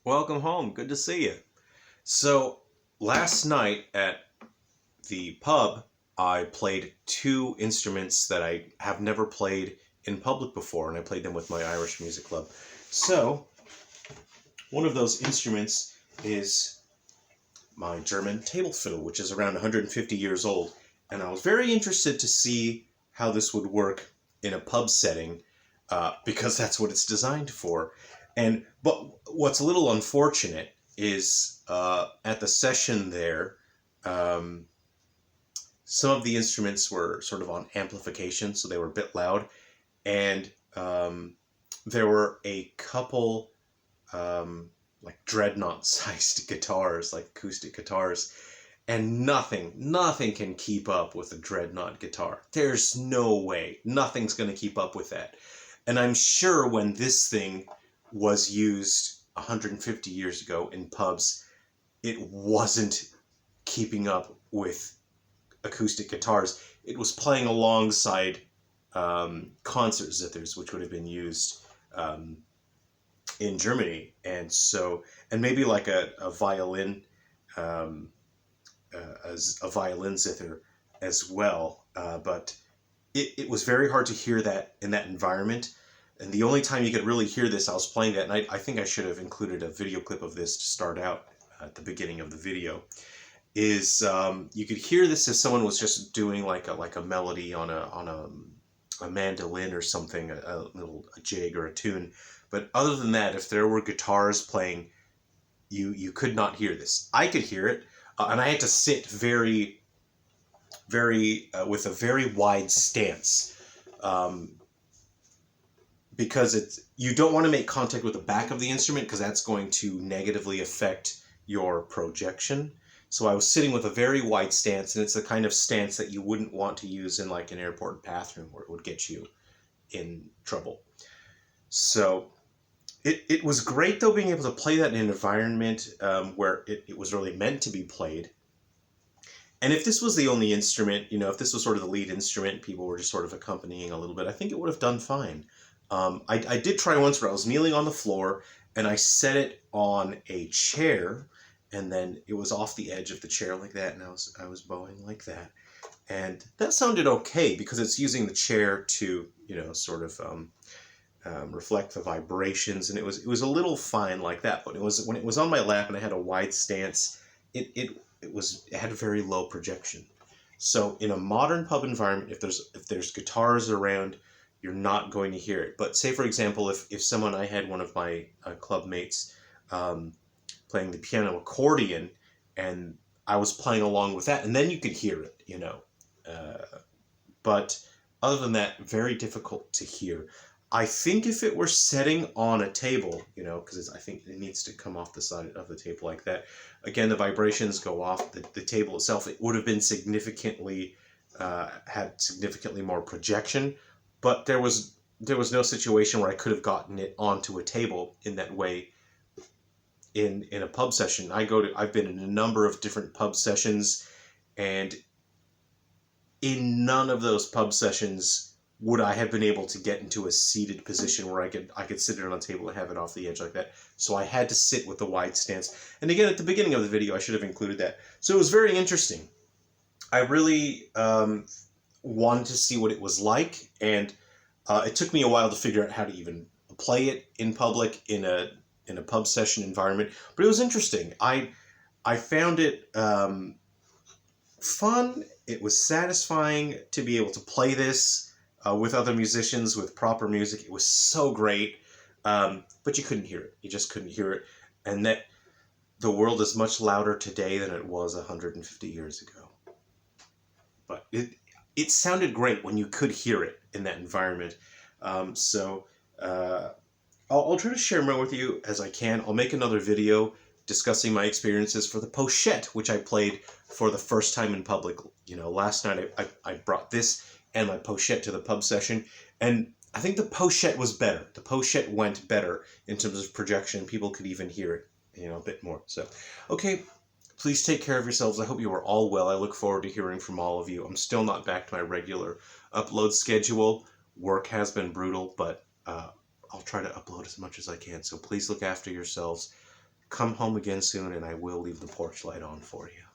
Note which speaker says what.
Speaker 1: Welcome home. Good to see you. So, last night at the pub, I played two instruments that I have never played in public before, and I played them with my Irish music club. So, one of those instruments is my German table fiddle, which is around 150 years old. And I was very interested to see how this would work in a pub setting, because that's what it's designed for. But what's a little unfortunate is at the session there, um, some of the instruments were sort of on amplification, so they were a bit loud, and there were a couple like dreadnought-sized guitars, like acoustic guitars, and nothing can keep up with a dreadnought guitar. There's no way. Nothing's going to keep up with that. And I'm sure when this thing was used 150 years ago in pubs, it wasn't keeping up with acoustic guitars. It was playing alongside concert zithers, which would have been used in Germany. And maybe like a violin, as a violin zither as well. But it was very hard to hear that in that environment. And the only time you could really hear this, I was playing that, and I think I should have included a video clip of this to start out at the beginning of the video, is you could hear this as someone was just doing like a melody on a mandolin or something, a jig or a tune. But other than that, if there were guitars playing, you could not hear this. I could hear it, and I had to sit very with a very wide stance. Because you don't want to make contact with the back of the instrument, because that's going to negatively affect your projection. So I was sitting with a very wide stance, and it's the kind of stance that you wouldn't want to use in like an airport bathroom, where it would get you in trouble. So it was great, though, being able to play that in an environment where it was really meant to be played. And if this was the only instrument, if this was sort of the lead instrument, people were just sort of accompanying a little bit, I think it would have done fine. I did try once where I was kneeling on the floor, and I set it on a chair, and then it was off the edge of the chair like that, and I was bowing like that. And that sounded okay, because it's using the chair to, sort of reflect the vibrations, and it was a little fine like that. But when it was on my lap and I had a wide stance, it had a very low projection. So in a modern pub environment, if there's guitars around, you're not going to hear it. But say, for example, if I had one of my club mates playing the piano accordion, and I was playing along with that, and then you could hear it, but other than that, very difficult to hear. I think if it were setting on a table, because I think it needs to come off the side of the table like that. Again, the vibrations go off the table itself. It would have been had significantly more projection, but there was no situation where I could have gotten it onto a table in that way in a pub session. I've been in a number of different pub sessions, and in none of those pub sessions would I have been able to get into a seated position where I could sit it on a table and have it off the edge like that. So I had to sit with a wide stance. And again, at the beginning of the video, I should have included that. So it was very interesting. I really wanted to see what it was like, and it took me a while to figure out how to even play it in public in a pub session environment. But it was interesting. I found it fun. It was satisfying to be able to play this with other musicians, with proper music. It was so great, but you couldn't hear it. You just couldn't hear it. And that the world is much louder today than it was 150 years ago. But it sounded great when you could hear it in that environment. So I'll try to share more with you as I can. I'll make another video discussing my experiences for the pochette, which I played for the first time in public. Last night I brought this and my pochette to the pub session, and I think the pochette was better. The pochette went better in terms of projection. People could even hear it, a bit more. So, okay, please take care of yourselves. I hope you are all well. I look forward to hearing from all of you. I'm still not back to my regular upload schedule. Work has been brutal, but I'll try to upload as much as I can. So please look after yourselves. come home again soon and I will leave the porch light on for you.